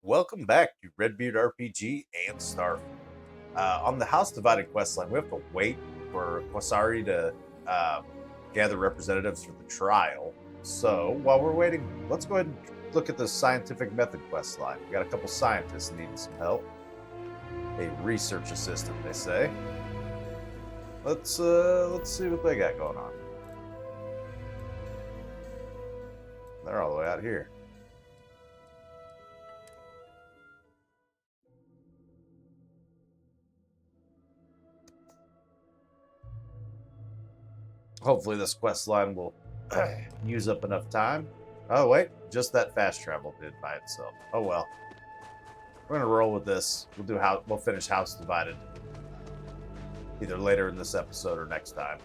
Welcome back to Redbeard RPG and Starfield. On the House Divided questline, we have to wait for Quasari to gather representatives for the trial. So while we're waiting, let's go ahead and look at the scientific method questline. We got a couple scientists needing some help. A research assistant, they say. Let's see what they got going on. They're all the way out here. Hopefully this quest line will use up enough time. Oh wait, just that fast travel did by itself. Oh well. We're gonna roll with this. We'll finish House Divided either later in this episode or next time.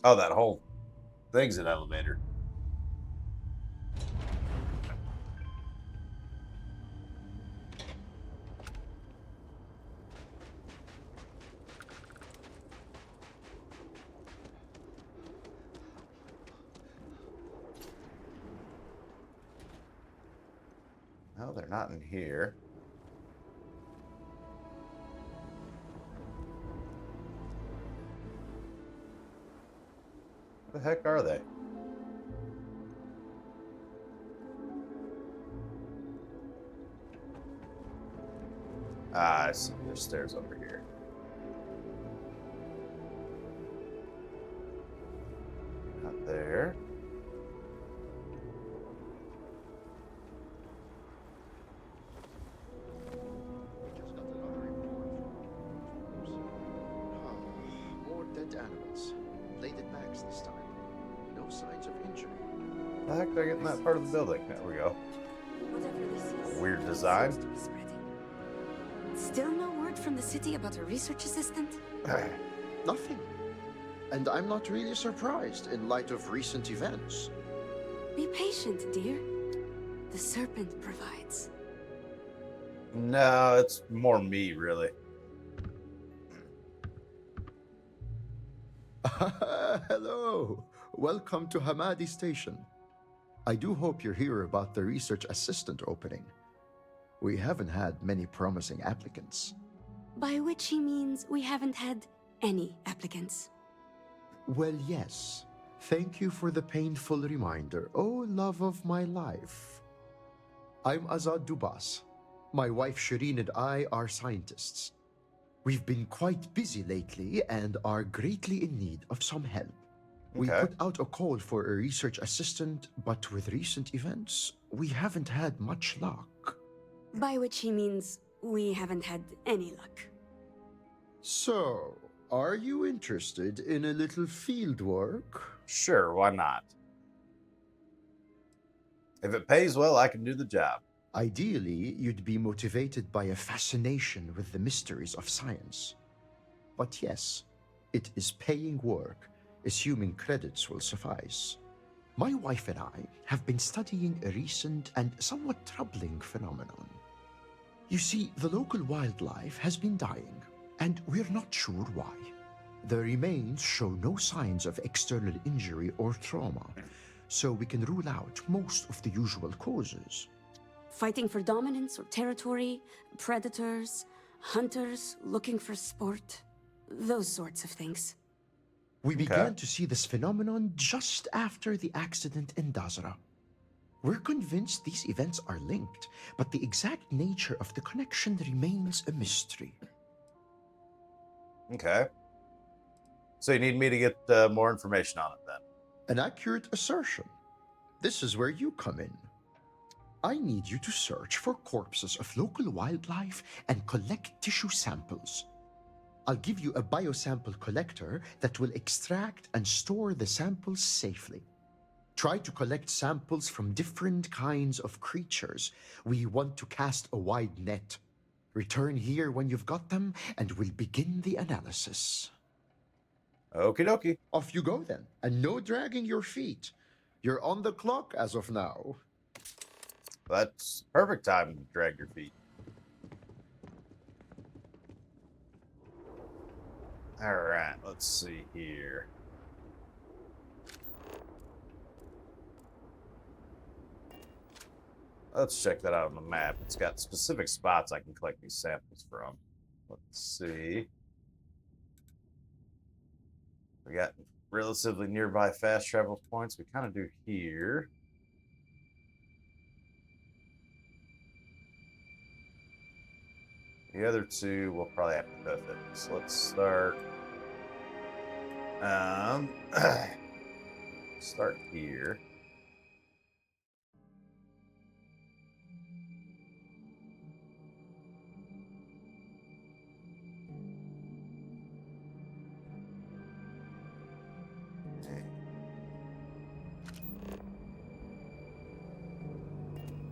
Oh, that whole thing's an elevator. No, they're not in here. What the heck are they? Ah, I see. There's stairs over here. Not there. More dead animals. Bladed backs this time. No signs of injury. How the heck did I get in that part of the building? There we go. Weird design. Still no word from the city about a research assistant? Nothing. And I'm not really surprised in light of recent events. Be patient, dear. The serpent provides. No, it's more me, really. Hello. Welcome to Hamadi Station. I do hope you're here about the research assistant opening. We haven't had many promising applicants. By which he means we haven't had any applicants. Well, yes. Thank you for the painful reminder, oh love of my life. I'm Azad Dubas. My wife Shireen and I are scientists. We've been quite busy lately and are greatly in need of some help. We Okay. put out a call for a research assistant, but with recent events, we haven't had much luck. By which he means we haven't had any luck. So, are you interested in a little field work? Sure, why not? If it pays well, I can do the job. Ideally, you'd be motivated by a fascination with the mysteries of science. But yes, it is paying work, assuming credits will suffice. My wife and I have been studying a recent and somewhat troubling phenomenon. You see, the local wildlife has been dying, and we're not sure why. The remains show no signs of external injury or trauma, so we can rule out most of the usual causes. Fighting for dominance or territory, predators, hunters looking for sport, those sorts of things. We began to see this phenomenon just after the accident in Dazra. We're convinced these events are linked, but the exact nature of the connection remains a mystery. Okay. So you need me to get more information on it then? An accurate assertion. This is where you come in. I need you to search for corpses of local wildlife and collect tissue samples. I'll give you a biosample collector that will extract and store the samples safely. Try to collect samples from different kinds of creatures. We want to cast a wide net. Return here when you've got them, and we'll begin the analysis. Okie dokie. Off you go then, and no dragging your feet. You're on the clock as of now. That's perfect time to drag your feet. All right, let's see here. Let's check that out on the map. It's got specific spots I can collect these samples from. Let's see. We got relatively nearby fast travel points. We kind of do here. The other two we'll probably have to hoof it. So let's start. Start here.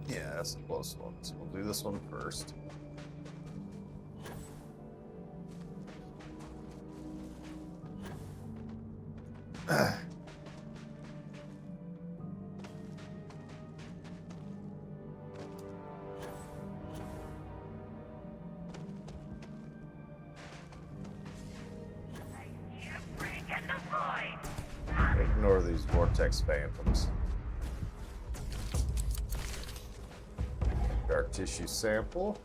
Yeah, that's a close one. So we'll do this one first. Ignore these vortex phantoms. Dark tissue sample.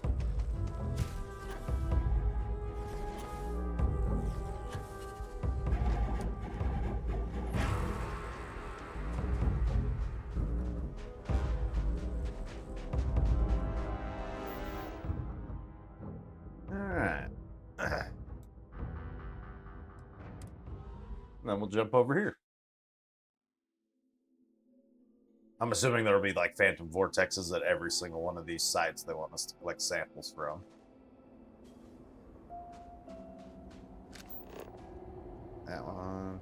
Alright. Then we'll jump over here. I'm assuming there'll be like phantom vortexes at every single one of these sites they want us to collect samples from. That one.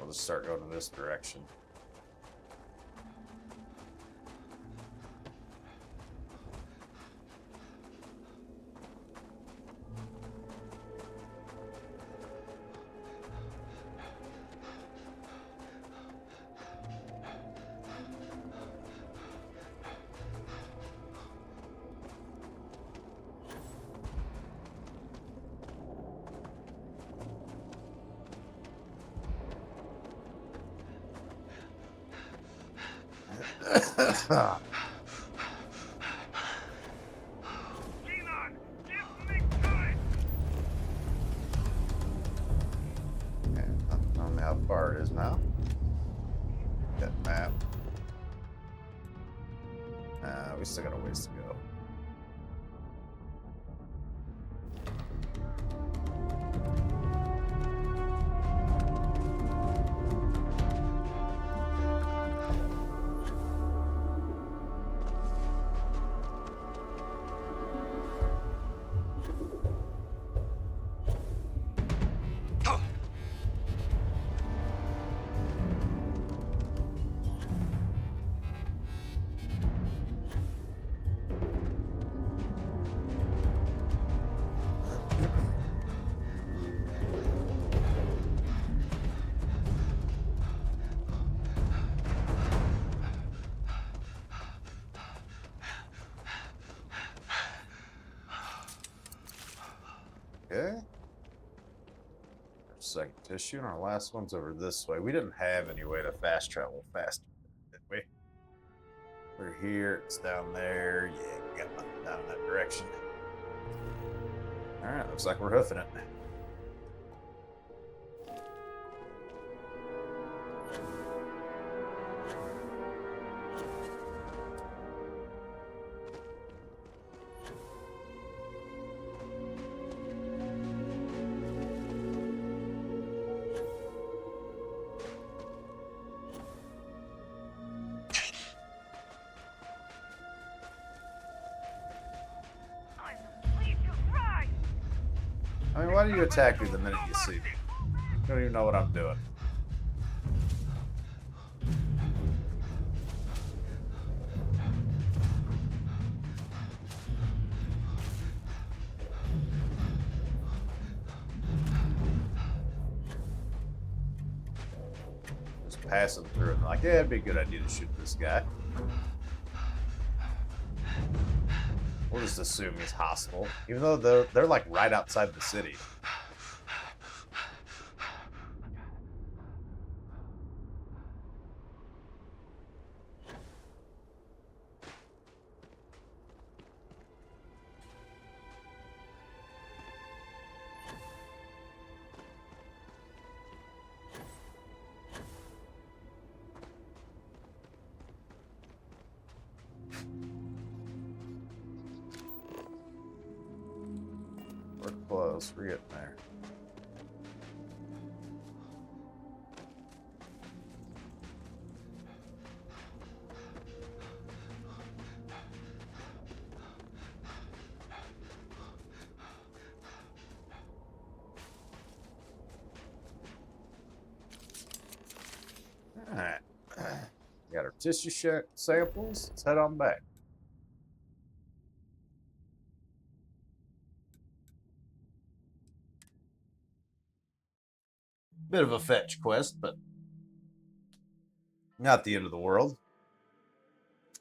I'll just start going in this direction. I don't know how far it is now. That map. We still got a ways to go. Okay. Second tissue, and our last one's over this way. We didn't have any way to fast travel faster, did we? We're here, it's down there. Yeah, we got nothing down in that direction. Alright, looks like we're hoofing it. I mean, why do you attack me the minute you see me? You don't even know what I'm doing. Just passing through and like, yeah, it'd be a good idea to shoot this guy. We'll just assume he's hostile, even though they're like right outside the city. We're close. We're getting there. All right. Got our tissue samples. Let's head on back. Bit of a fetch quest, but not the end of the world.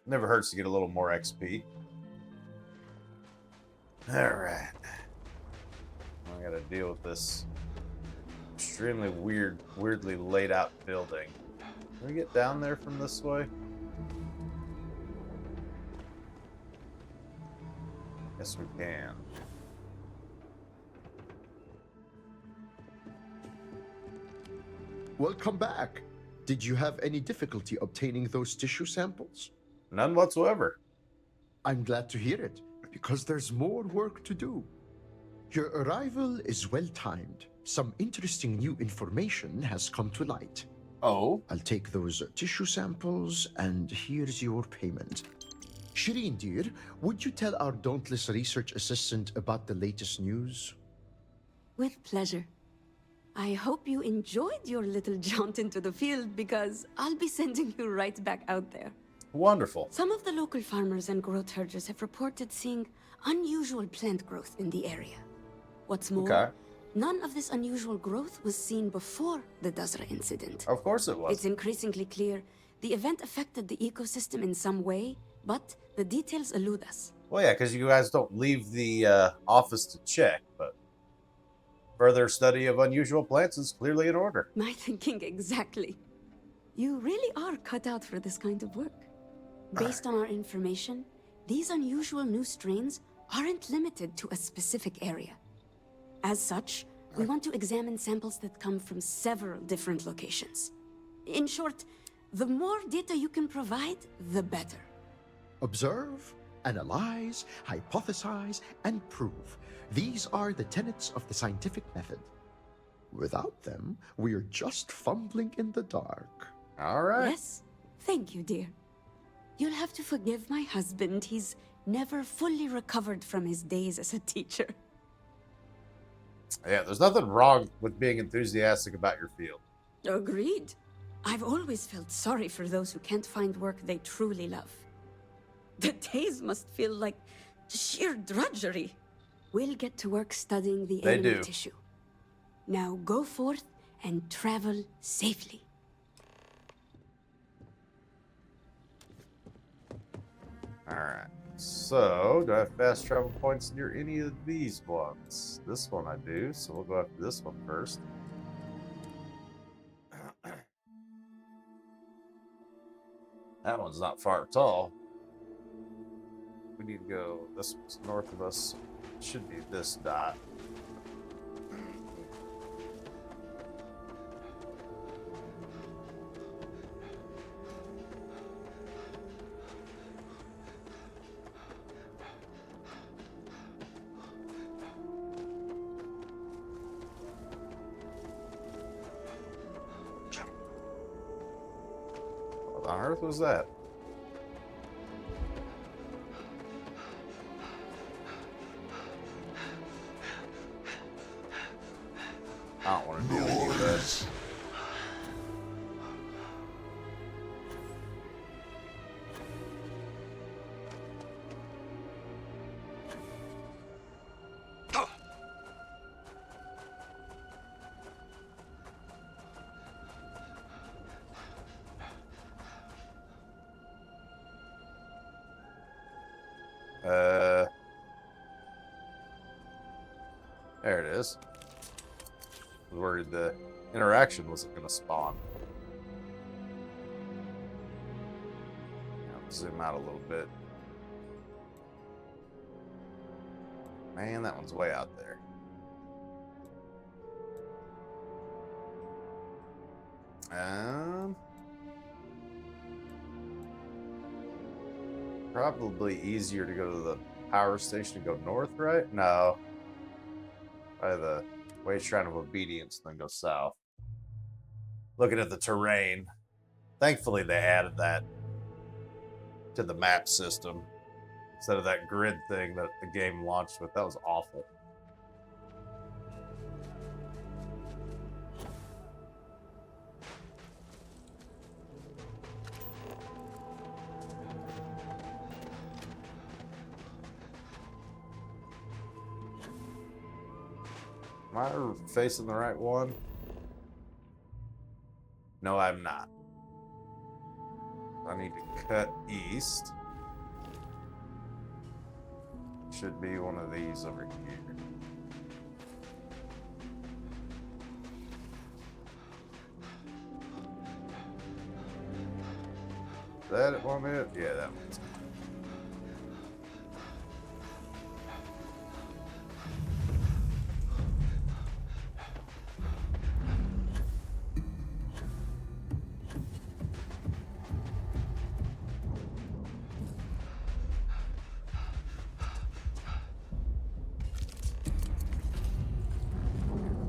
Never hurts to get a little more XP. Alright. I gotta deal with this extremely weirdly laid out building. Can we get down there from this way? Yes, we can. Welcome back. Did you have any difficulty obtaining those tissue samples? None whatsoever. I'm glad to hear it, because there's more work to do. Your arrival is well timed. Some interesting new information has come to light. Oh? I'll take those tissue samples, and here's your payment. Shireen, dear, would you tell our dauntless research assistant about the latest news? With pleasure. I hope you enjoyed your little jaunt into the field because I'll be sending you right back out there. Wonderful. Some of the local farmers and growth herders have reported seeing unusual plant growth in the area. What's more, Okay. none of this unusual growth was seen before the Dazra incident. Of course it was. It's increasingly clear the event affected the ecosystem in some way, but the details elude us. Well, yeah, because you guys don't leave the office to check, but further study of unusual plants is clearly in order. My thinking exactly. You really are cut out for this kind of work. Based on our information, these unusual new strains aren't limited to a specific area. As such, we want to examine samples that come from several different locations. In short, the more data you can provide, the better. Observe, analyze, hypothesize, and prove. These are the tenets of the scientific method. Without them, we're just fumbling in the dark. All right. Yes? Thank you, dear. You'll have to forgive my husband. He's never fully recovered from his days as a teacher. Yeah, there's nothing wrong with being enthusiastic about your field. Agreed. I've always felt sorry for those who can't find work they truly love. The days must feel like sheer drudgery. We'll get to work studying the animal tissue. Now go forth and travel safely. Alright. So, do I have fast travel points near any of these ones? This one I do, so we'll go after this one first. That one's not far at all. We need to go, this one's north of us. It should be this dot. What on earth was that? I don't want to do any of this. There it is. I was worried the interaction wasn't going to spawn. Zoom out a little bit. Man, that one's way out there. Probably easier to go to the power station and go north, right? No. By the way, Shrine of Obedience, then go south. Looking at the terrain. Thankfully, they added that to the map system instead of that grid thing that the game launched with. That was awful. Am I facing the right one? No, I'm not. I need to cut east. Should be one of these over here. Is that one it? Yeah, that one's it.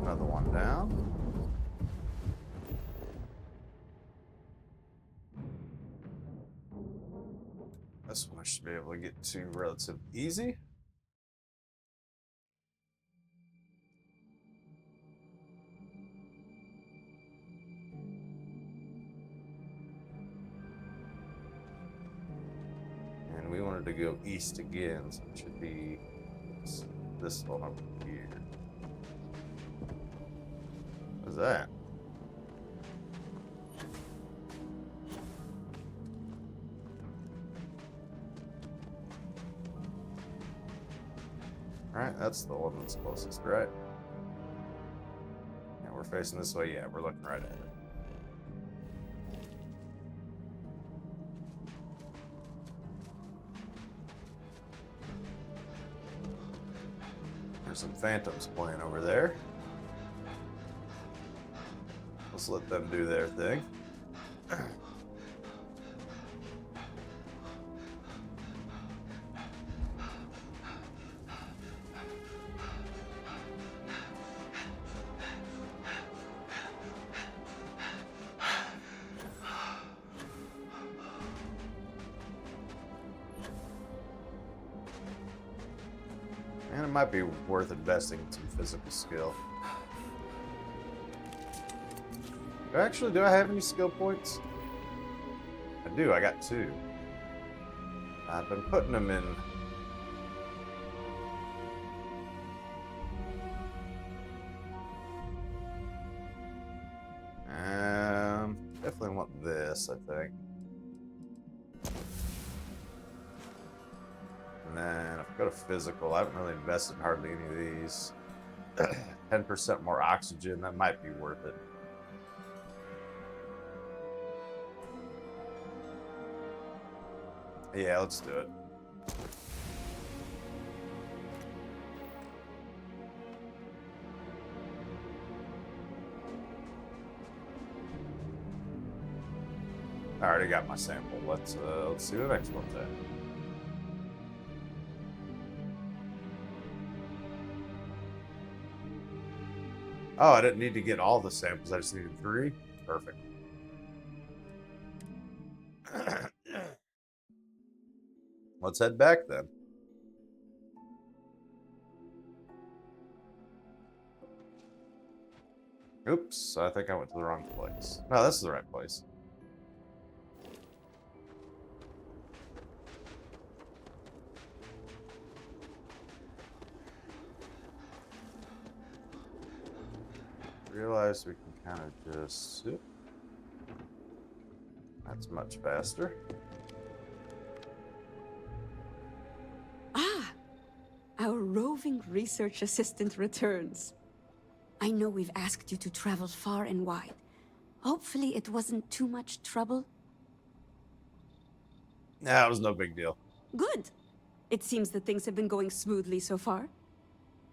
Another one down. This one I should be able to get to relatively easy. And we wanted to go east again, so it should be this one over here. What's that? Alright, that's the one that's closest, right? Yeah, we're facing this way. Yeah, we're looking right at it. There's some phantoms playing over there. Let's let them do their thing. And it might be worth investing in some physical skill. Do I have any skill points? I do, I got 2. I've been putting them in. Definitely want this, I think. And then if I go to physical, I haven't really invested in hardly any of these. 10% more oxygen, that might be worth it. Yeah, let's do it. I already got my sample. Let's see the next one's at. Oh, I didn't need to get all the samples. I just needed 3. Perfect. Let's head back then. Oops, I think I went to the wrong place. No, this is the right place. Realize we can kind of just... That's much faster. Ah, our roving research assistant returns. I know we've asked you to travel far and wide. Hopefully it wasn't too much trouble. Nah, it was no big deal. Good. It seems that things have been going smoothly so far.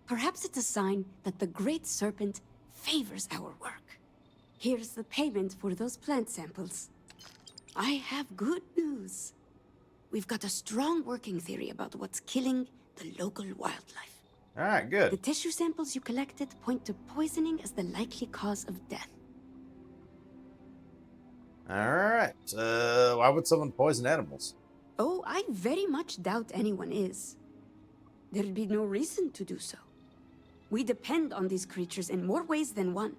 Perhaps it's a sign that the Great Serpent favors our work. Here's the payment for those plant samples. I have good news. We've got a strong working theory about what's killing the local wildlife. All right, The good. tissue samples you collected point to poisoning as the likely cause of death. All right. Why would someone poison animals? Oh, I very much doubt anyone is. There'd be no reason to do so. We depend on these creatures in more ways than one.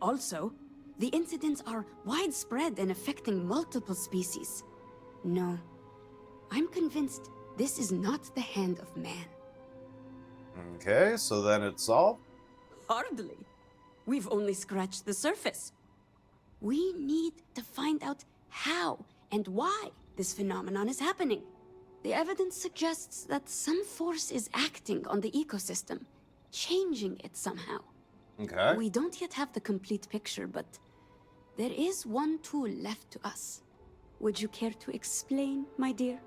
Also, the incidents are widespread and affecting multiple species. No, I'm convinced this is not the hand of man. Okay, so then it's all. Hardly. We've only scratched the surface. We need to find out how and why this phenomenon is happening. The evidence suggests that some force is acting on the ecosystem, changing it somehow. Okay. We don't yet have the complete picture, but there is one tool left to us. Would you care to explain, my dear?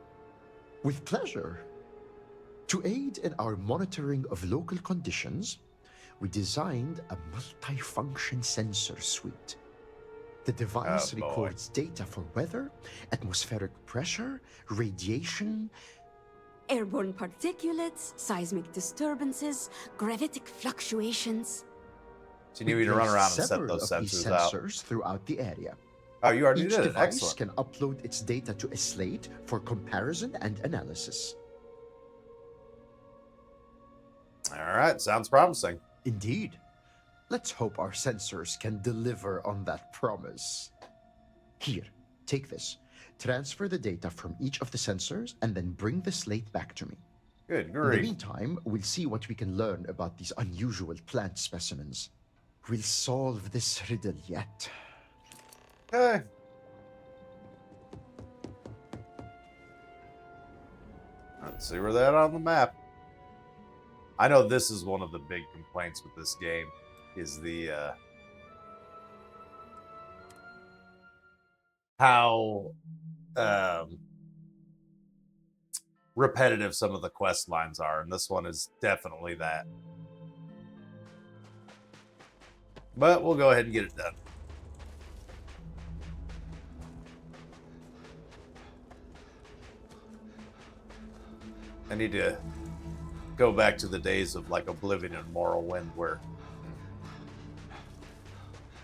With pleasure. To aid in our monitoring of local conditions, we designed a multifunction sensor suite. The device Oh, boy. records data for weather, atmospheric pressure, radiation, Airborne particulates, seismic disturbances, gravitic fluctuations. So you need to run around and set several those of these sensors out. sensors throughout the area. Oh, you already Each did it. device Excellent. can upload its data to a slate for comparison and analysis. All right, sounds promising. Indeed. Let's hope our sensors can deliver on that promise. Here, take this. Transfer the data from each of the sensors and then bring the slate back to me. Good In the grief. meantime, we'll see what we can learn about these unusual plant specimens. We'll solve this riddle yet. Okay. Let's see where they're at on the map. I know this is one of the big complaints with this game, is the how repetitive some of the quest lines are, and this one is definitely that. But we'll go ahead and get it done. I need to go back to the days of like Oblivion and Morrowind, where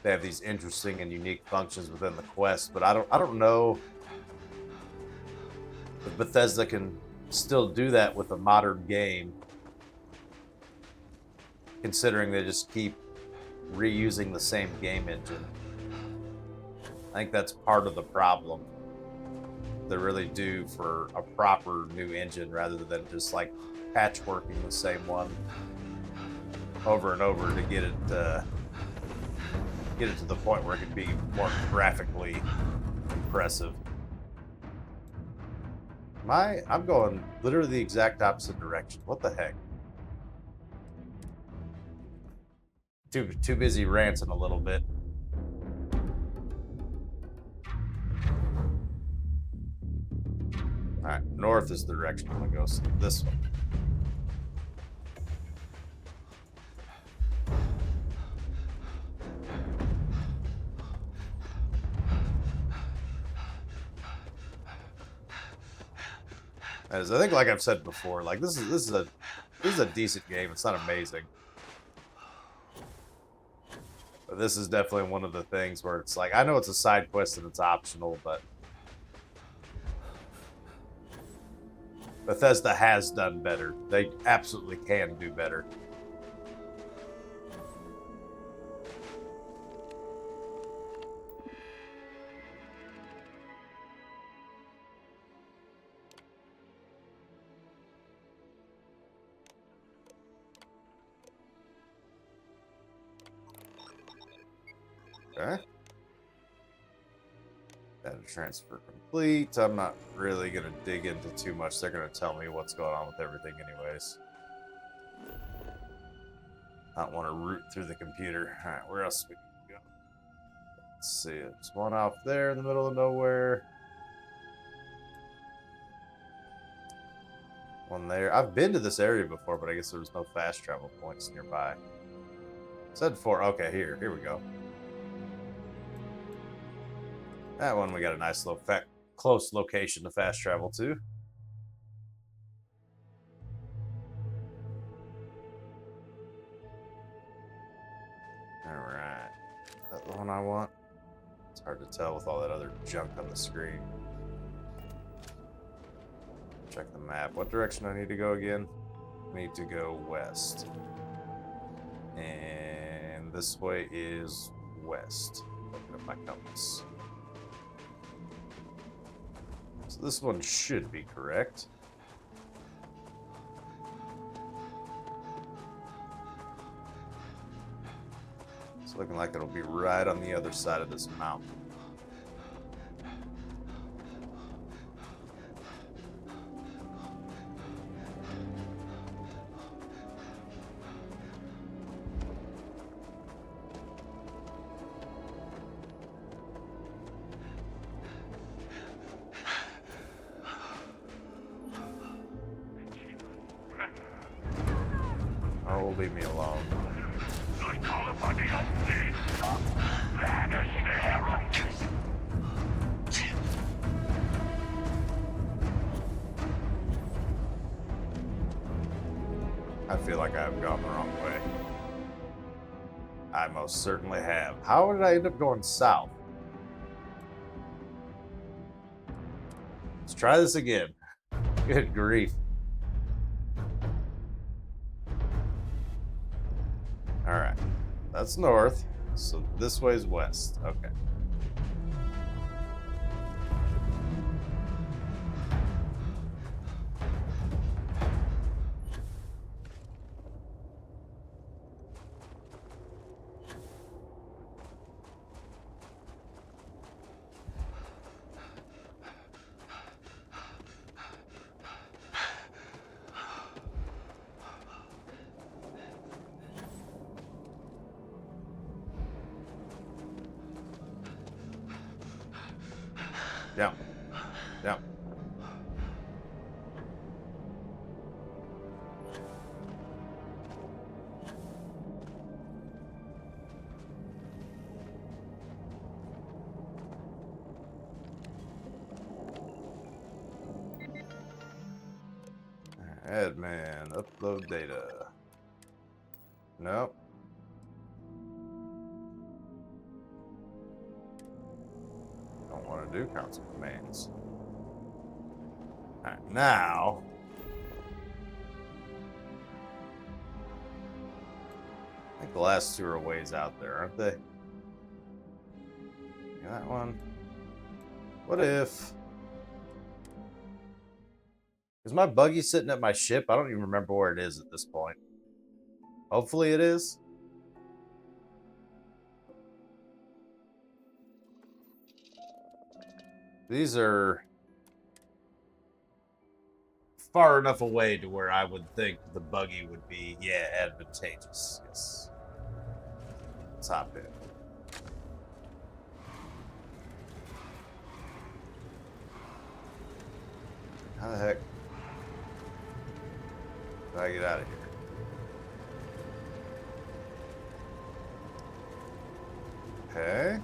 they have these interesting and unique functions within the quest. But I don't know if Bethesda can still do that with a modern game, considering they just keep reusing the same game engine. I think that's part of the problem. They really do for a proper new engine rather than just like patchworking the same one over and over to get it to the point where it can be more graphically impressive. I'm going literally the exact opposite direction. What the heck? Too busy ranting a little bit. All right, north is the direction I'm gonna go. So this one. As I think, like I've said before, like this is a decent game. It's not amazing, but this is definitely one of the things where it's like I know it's a side quest and it's optional, but Bethesda has done better. They absolutely can do better. Okay. Data transfer complete. I'm not really going to dig into too much. They're going to tell me what's going on with everything anyways. I don't want to root through the computer. All right, where else we can go? Let's see. There's one off there in the middle of nowhere. One there. I've been to this area before, but I guess there was no fast travel points nearby. Said 4. Okay, here we go. That one we got a nice little close location to fast travel to. Alright. Is that the one I want? It's hard to tell with all that other junk on the screen. Check the map. What direction do I need to go again? I need to go west. And this way is west. Looking at my compass. So this one should be correct. It's looking like it'll be right on the other side of this mountain. Oh, leave me alone. I feel like I've gone the wrong way. I most certainly have. How did I end up going south? Let's try this again. Good grief. Alright. That's north. So this way is west. Okay. Down. Down. Admin, upload data. Nope. Don't want to do console commands. Alright, now. I think the last two are a ways out there, aren't they? Yeah, that one. What if... Is my buggy sitting at my ship? I don't even remember where it is at this point. Hopefully it is. These are far enough away to where I would think the buggy would be, yeah, advantageous. Yes. Let's hop in. How the heck do I get out of here? Okay.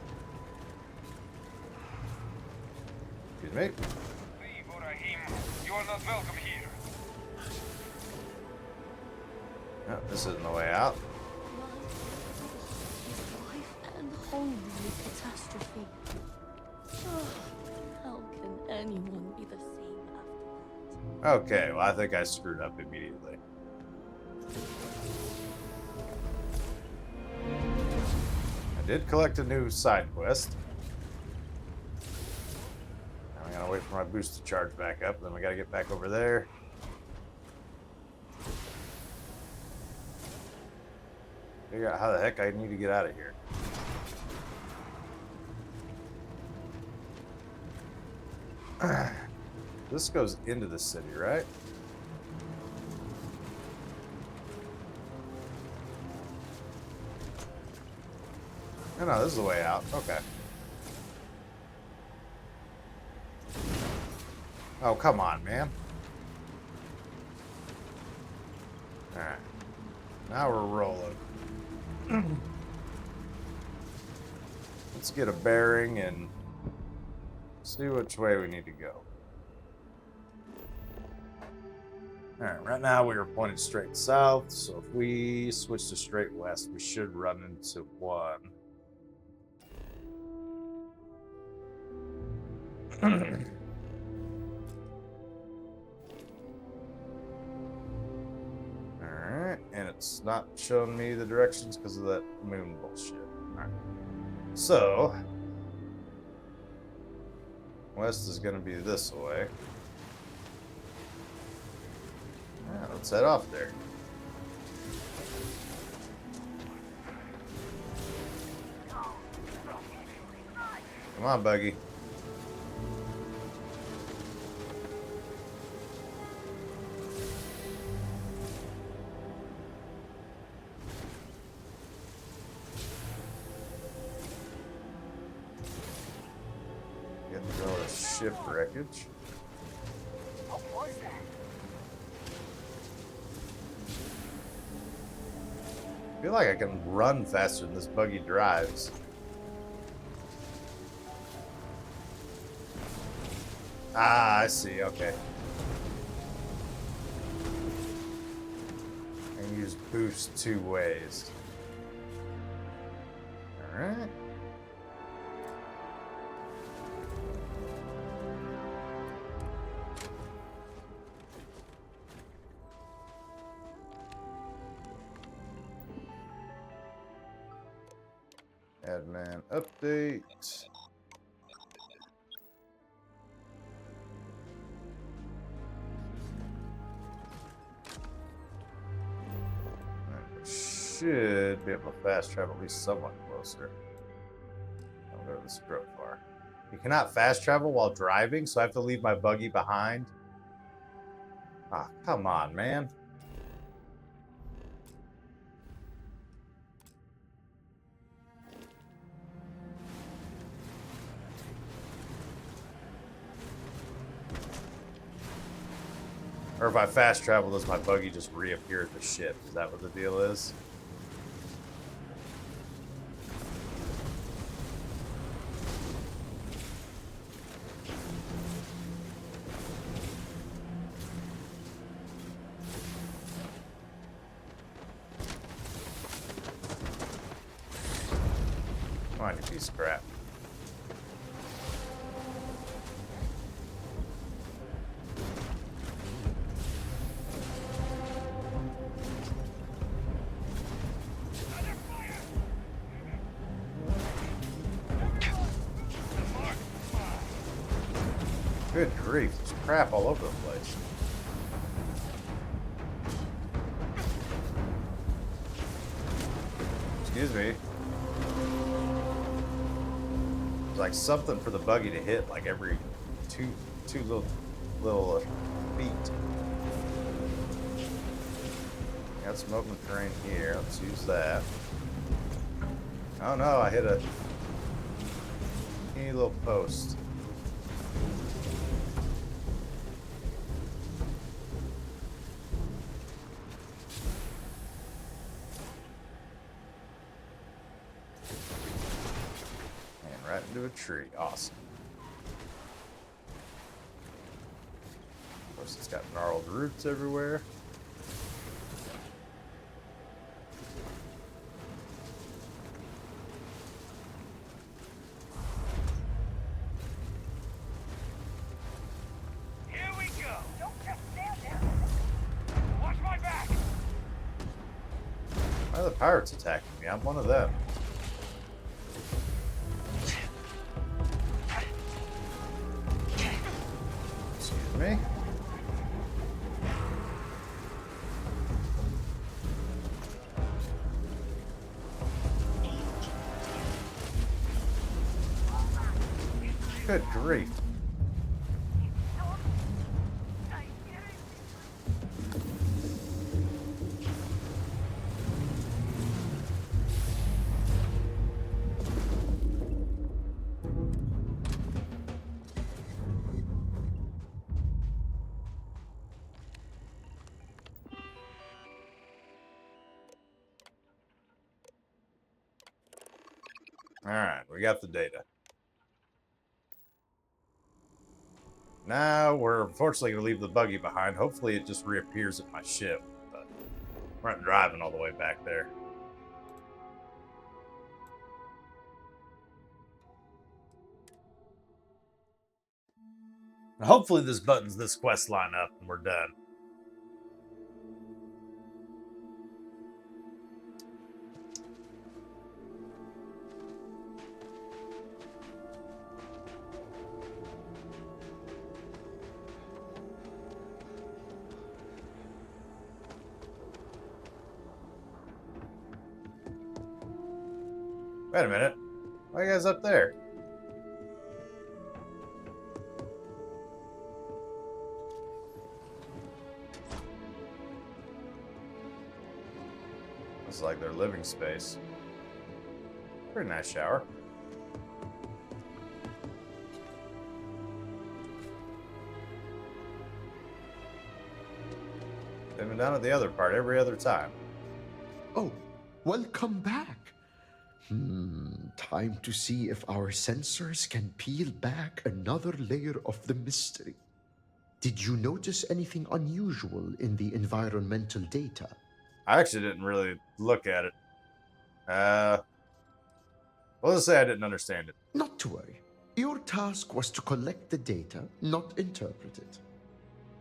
Excuse me. You are not welcome here. No, this isn't the way out. Life and home in catastrophe. Oh, how can anyone be the same after that? Okay, well, I think I screwed up immediately. I did collect a new side quest. Now I gotta wait for my boost to charge back up, then we gotta get back over there. Figure out how the heck I need to get out of here. This goes into the city, right? No, no, this is the way out. Okay. Oh, come on, man. Alright. Now we're rolling. Let's get a bearing and see which way we need to go. Alright, right now we are pointed straight south, so if we switch to straight west, we should run into one. Alright, and it's not showing me the directions because of that moon bullshit. Alright. So, west is going to be this way. Yeah, let's head off there. Come on, Buggy. Getting to go to ship wreckage. What was that? I feel like I can run faster than this buggy drives. Ah, I see. Okay. I can use boost 2 ways. Alright. Admin update. Should be able to fast travel at least somewhat closer. I'll go to the script bar. You cannot fast travel while driving, so I have to leave my buggy behind. Ah, come on, man. Or if I fast travel, does my buggy just reappear at the ship? Is that what the deal is? Come on, you piece of crap. Good grief, there's crap all over the place. Excuse me. There's like something for the buggy to hit like every two little feet. Got some open terrain here. Let's use that. Oh no, I hit a teeny little post. Right into a tree. Awesome. Of course, it's got gnarled roots everywhere. Here we go. Don't just stand there. Watch my back. Why are the pirates attacking me? I'm one of them. Me? Good grief. Alright, we got the data. Now we're unfortunately going to leave the buggy behind. Hopefully it just reappears at my ship. But we're not driving all the way back there. Hopefully this buttons this quest line up and we're done. Wait a minute. Why are you guys up there? Looks like their living space. Pretty nice shower. They've been down at the other part every other time. Oh, welcome back. Time to see if our sensors can peel back another layer of the mystery. Did you notice anything unusual in the environmental data? I actually didn't really look at it. Well, let's say I didn't understand it. Not to worry. Your task was to collect the data, not interpret it.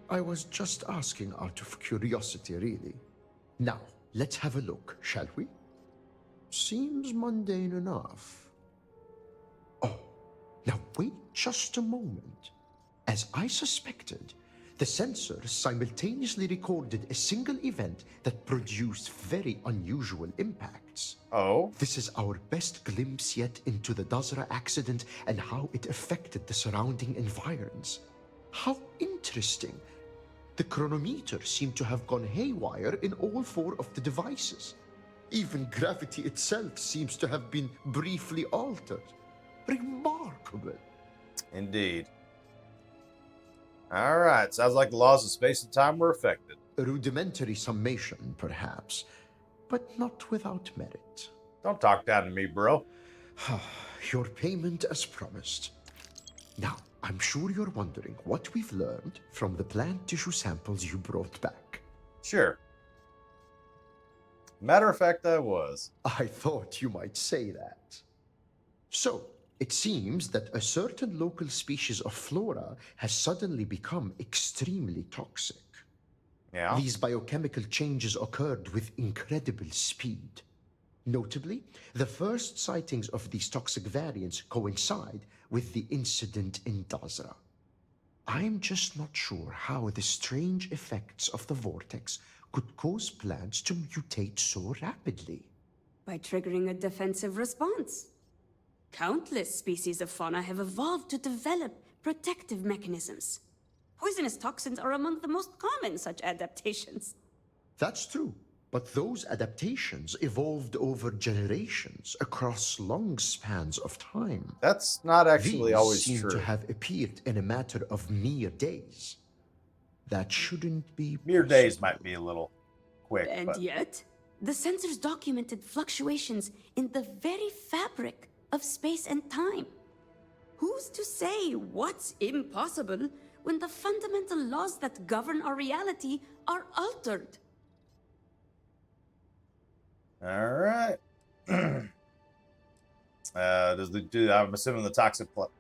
I was just asking out of curiosity, really. Now, let's have a look, shall we? Seems mundane enough. Oh, now wait just a moment. As I suspected, the sensors simultaneously recorded a single event that produced very unusual impacts. Oh? This is our best glimpse yet into the Dazra accident and how it affected the surrounding environs. How interesting. The chronometer seemed to have gone haywire in all 4 of the devices. Even gravity itself seems to have been briefly altered. Remarkable. Indeed. Alright, sounds like the laws of space and time were affected. A rudimentary summation, perhaps, but not without merit. Don't talk down to me, bro. Your payment as promised. Now, I'm sure you're wondering what we've learned from the plant tissue samples you brought back. Sure. Matter of fact, I was. I thought you might say that. So, it seems that a certain local species of flora has suddenly become extremely toxic. Yeah? These biochemical changes occurred with incredible speed. Notably, the first sightings of these toxic variants coincide with the incident in Dazra. I'm just not sure how the strange effects of the vortex could cause plants to mutate so rapidly. By triggering a defensive response. Countless species of fauna have evolved to develop protective mechanisms. Poisonous toxins are among the most common such adaptations. That's true, but those adaptations evolved over generations across long spans of time. That's not actually These always seem true. to have appeared in a matter of mere days. That shouldn't be Mere days possible. might be a little quick, And but yet, the sensors documented fluctuations in the very fabric of space and time. Who's to say what's impossible when the fundamental laws that govern our reality are altered? all right. I'm assuming the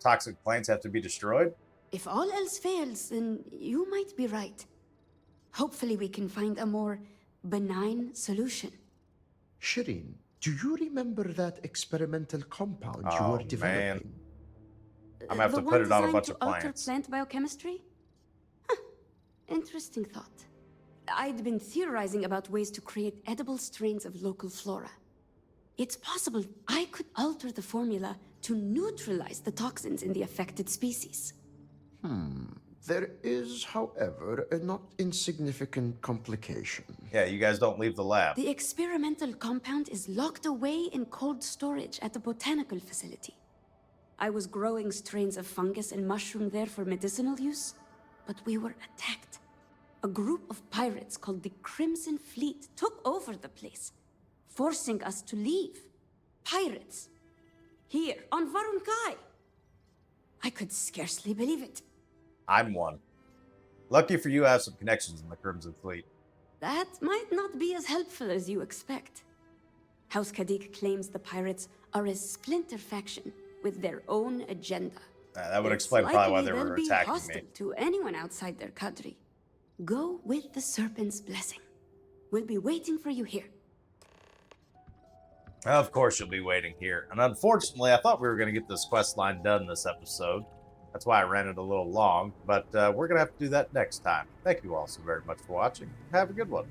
toxic plants have to be destroyed? If all else fails, then you might be right. Hopefully we can find a more benign solution. Shireen, do you remember that experimental compound you Oh, were man. developing? I'm gonna have The to put one it on a designed bunch to of alter plants. plant biochemistry? Huh. Interesting thought. I'd been theorizing about ways to create edible strains of local flora. It's possible I could alter the formula to neutralize the toxins in the affected species. There is, however, a not insignificant complication. Yeah, you guys don't leave the lab. The experimental compound is locked away in cold storage at the botanical facility. I was growing strains of fungus and mushroom there for medicinal use, but we were attacked. A group of pirates called the Crimson Fleet took over the place, forcing us to leave. Pirates. Here, on Varun Kai. I could scarcely believe it. I'm one. Lucky for you, I have some connections in the Crimson Fleet. That might not be as helpful as you expect. House Kadik claims the pirates are a splinter faction with their own agenda. That would It's explain probably why likely they they'll were be attacking hostile me. to anyone outside their cadre. Go with the Serpent's blessing. We'll be waiting for you here. Of course you'll be waiting here. And unfortunately, I thought we were going to get this quest line done this episode. That's why I ran it a little long. But we're going to have to do that next time. Thank you all so very much for watching. Have a good one.